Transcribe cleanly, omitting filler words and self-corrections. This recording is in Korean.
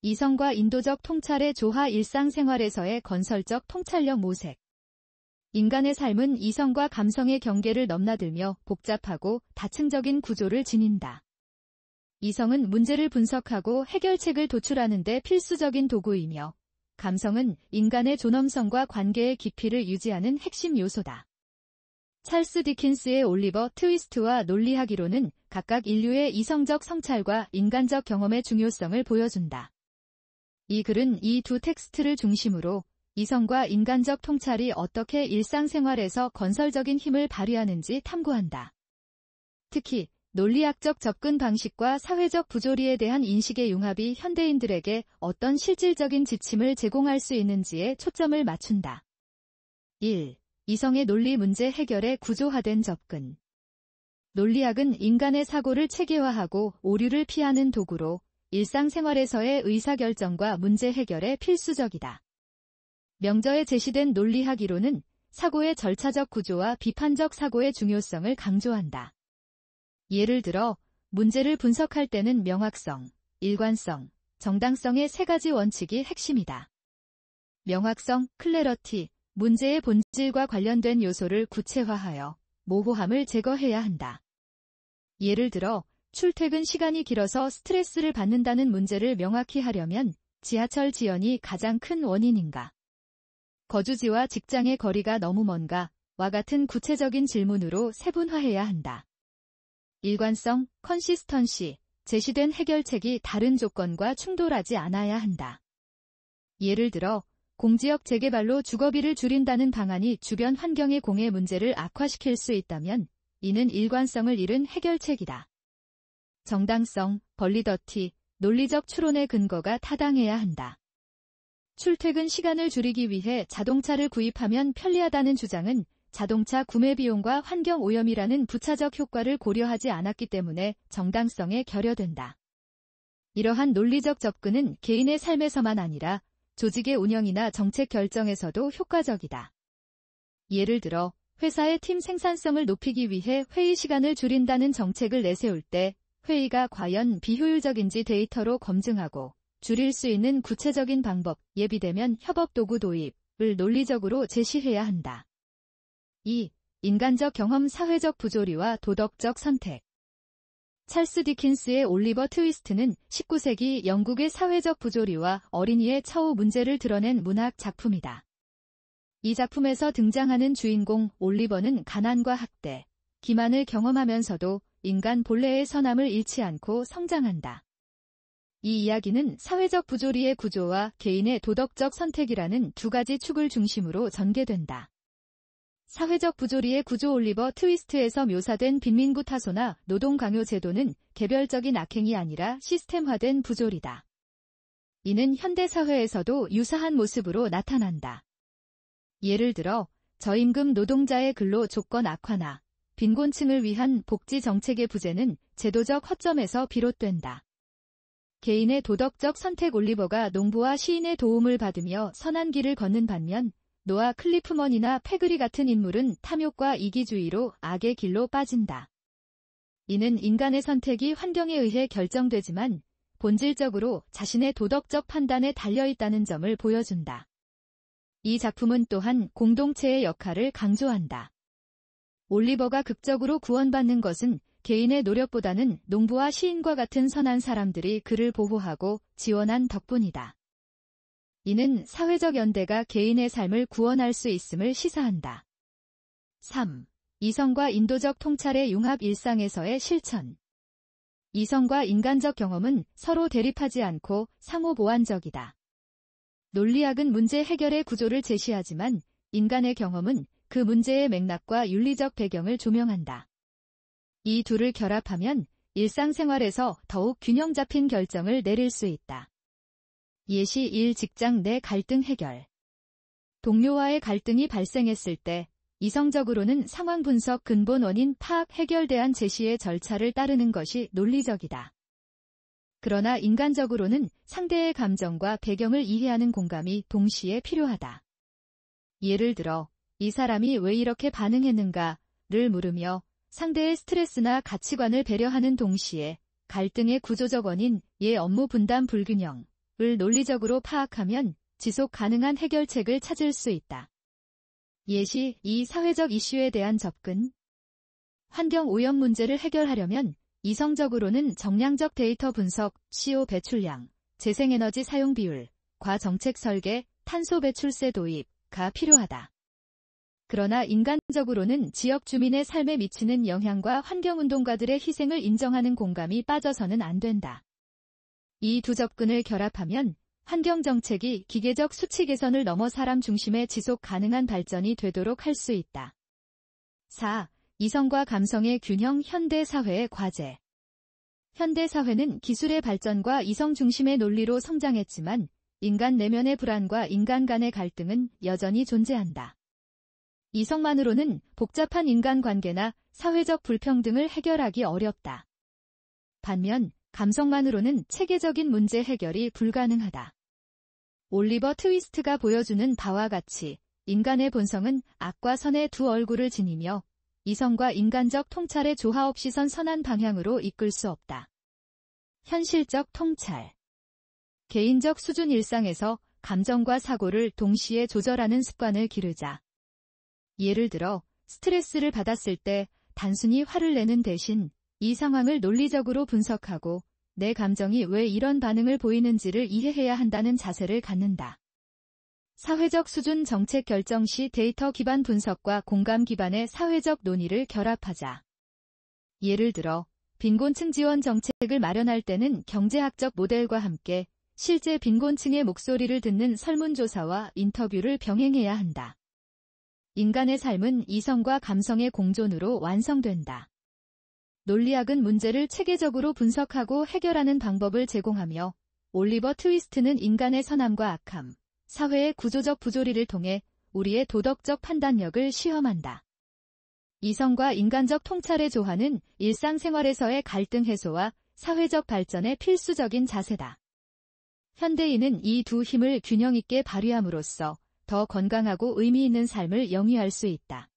이성과 인도적 통찰의 조화. 일상생활에서의 건설적 통찰력 모색. 인간의 삶은 이성과 감성의 경계를 넘나들며 복잡하고 다층적인 구조를 지닌다. 이성은 문제를 분석하고 해결책을 도출하는 데 필수적인 도구이며, 감성은 인간의 존엄성과 관계의 깊이를 유지하는 핵심 요소다. 찰스 디킨스의 올리버 트위스트와 논리학 이론은 각각 인류의 이성적 성찰과 인간적 경험의 중요성을 보여준다. 이 글은 이 두 텍스트를 중심으로 이성과 인간적 통찰이 어떻게 일상생활에서 건설적인 힘을 발휘하는지 탐구한다. 특히 논리학적 접근 방식과 사회적 부조리에 대한 인식의 융합이 현대인들에게 어떤 실질적인 지침을 제공할 수 있는지에 초점을 맞춘다. 1. 이성의 논리 문제 해결에 구조화된 접근. 논리학은 인간의 사고를 체계화하고 오류를 피하는 도구로 일상생활에서의 의사결정과 문제 해결에 필수적이다. 명저에 제시된 논리학 이론은 사고의 절차적 구조와 비판적 사고의 중요성을 강조한다. 예를 들어, 문제를 분석할 때는 명확성, 일관성, 정당성의 세 가지 원칙이 핵심이다. 명확성, 클래러티, 문제의 본질과 관련된 요소를 구체화하여 모호함을 제거해야 한다. 예를 들어, 출퇴근 시간이 길어서 스트레스를 받는다는 문제를 명확히 하려면 지하철 지연이 가장 큰 원인인가? 거주지와 직장의 거리가 너무 먼가? 와 같은 구체적인 질문으로 세분화해야 한다. 일관성, 컨시스턴시, 제시된 해결책이 다른 조건과 충돌하지 않아야 한다. 예를 들어, 공지역 재개발로 주거비를 줄인다는 방안이 주변 환경의 공해 문제를 악화시킬 수 있다면 이는 일관성을 잃은 해결책이다. 정당성, 벌리더티, 논리적 추론의 근거가 타당해야 한다. 출퇴근 시간을 줄이기 위해 자동차를 구입하면 편리하다는 주장은 자동차 구매 비용과 환경 오염이라는 부차적 효과를 고려하지 않았기 때문에 정당성에 결여된다. 이러한 논리적 접근은 개인의 삶에서만 아니라 조직의 운영이나 정책 결정에서도 효과적이다. 예를 들어, 회사의 팀 생산성을 높이기 위해 회의 시간을 줄인다는 정책을 내세울 때 회의가 과연 비효율적인지 데이터로 검증하고 줄일 수 있는 구체적인 방법, 예비되면 협업 도구 도입을 논리적으로 제시해야 한다. 2. 인간적 경험 사회적 부조리와 도덕적 선택. 찰스 디킨스의 올리버 트위스트는 19세기 영국의 사회적 부조리와 어린이의 처우 문제를 드러낸 문학 작품이다. 이 작품에서 등장하는 주인공 올리버는 가난과 학대, 기만을 경험하면서도 인간 본래의 선함을 잃지 않고 성장한다. 이 이야기는 사회적 부조리의 구조와 개인의 도덕적 선택이라는 두 가지 축을 중심으로 전개된다. 사회적 부조리의 구조. 올리버 트위스트에서 묘사된 빈민구 타소나 노동 강요 제도는 개별적인 악행이 아니라 시스템화된 부조리다. 이는 현대사회에서도 유사한 모습으로 나타난다. 예를 들어, 저임금 노동자의 근로 조건 악화나 빈곤층을 위한 복지 정책의 부재는 제도적 허점에서 비롯된다. 개인의 도덕적 선택. 올리버가 농부와 시인의 도움을 받으며 선한 길을 걷는 반면 노아 클리프먼이나 패그리 같은 인물은 탐욕과 이기주의로 악의 길로 빠진다. 이는 인간의 선택이 환경에 의해 결정되지만 본질적으로 자신의 도덕적 판단에 달려있다는 점을 보여준다. 이 작품은 또한 공동체의 역할을 강조한다. 올리버가 극적으로 구원받는 것은 개인의 노력보다는 농부와 시인과 같은 선한 사람들이 그를 보호하고 지원한 덕분이다. 이는 사회적 연대가 개인의 삶을 구원할 수 있음을 시사한다. 3. 이성과 인도적 통찰의 융합. 일상에서의 실천. 이성과 인간적 경험은 서로 대립하지 않고 상호 보완적이다. 논리학은 문제 해결의 구조를 제시하지만 인간의 경험은 그 문제의 맥락과 윤리적 배경을 조명한다. 이 둘을 결합하면 일상생활에서 더욱 균형 잡힌 결정을 내릴 수 있다. 예시 1. 직장 내 갈등 해결. 동료와의 갈등이 발생했을 때 이성적으로는 상황 분석, 근본 원인 파악, 해결 대안 제시의 절차를 따르는 것이 논리적이다. 그러나 인간적으로는 상대의 감정과 배경을 이해하는 공감이 동시에 필요하다. 예를 들어, 이 사람이 왜 이렇게 반응했는가를 물으며 상대의 스트레스나 가치관을 배려하는 동시에 갈등의 구조적 원인, 업무 분담 불균형을 논리적으로 파악하면 지속 가능한 해결책을 찾을 수 있다. 예시 2. 사회적 이슈에 대한 접근. 환경 오염 문제를 해결하려면 이성적으로는 정량적 데이터 분석, CO 배출량, 재생에너지 사용 비율, 과정책 설계, 탄소 배출세 도입가 필요하다. 그러나 인간적으로는 지역 주민의 삶에 미치는 영향과 환경운동가들의 희생을 인정하는 공감이 빠져서는 안 된다. 이 두 접근을 결합하면 환경정책이 기계적 수치 개선을 넘어 사람 중심의 지속 가능한 발전이 되도록 할 수 있다. 4. 이성과 감성의 균형. 현대 사회의 과제. 현대 사회는 기술의 발전과 이성 중심의 논리로 성장했지만 인간 내면의 불안과 인간 간의 갈등은 여전히 존재한다. 이성만으로는 복잡한 인간관계나 사회적 불평등을 해결하기 어렵다. 반면 감성만으로는 체계적인 문제 해결이 불가능하다. 올리버 트위스트가 보여주는 바와 같이 인간의 본성은 악과 선의 두 얼굴을 지니며 이성과 인간적 통찰의 조화 없이 선한 방향으로 이끌 수 없다. 현실적 통찰. 개인적 수준 일상에서 감정과 사고를 동시에 조절하는 습관을 기르자. 예를 들어 스트레스를 받았을 때 단순히 화를 내는 대신 이 상황을 논리적으로 분석하고 내 감정이 왜 이런 반응을 보이는지를 이해해야 한다는 자세를 갖는다. 사회적 수준 정책 결정 시 데이터 기반 분석과 공감 기반의 사회적 논의를 결합하자. 예를 들어 빈곤층 지원 정책을 마련할 때는 경제학적 모델과 함께 실제 빈곤층의 목소리를 듣는 설문조사와 인터뷰를 병행해야 한다. 인간의 삶은 이성과 감성의 공존으로 완성된다. 논리학은 문제를 체계적으로 분석하고 해결하는 방법을 제공하며 올리버 트위스트는 인간의 선함과 악함, 사회의 구조적 부조리를 통해 우리의 도덕적 판단력을 시험한다. 이성과 인간적 통찰의 조화는 일상생활에서의 갈등 해소와 사회적 발전의 필수적인 자세다. 현대인은 이 두 힘을 균형 있게 발휘함으로써 더 건강하고 의미 있는 삶을 영위할 수 있다.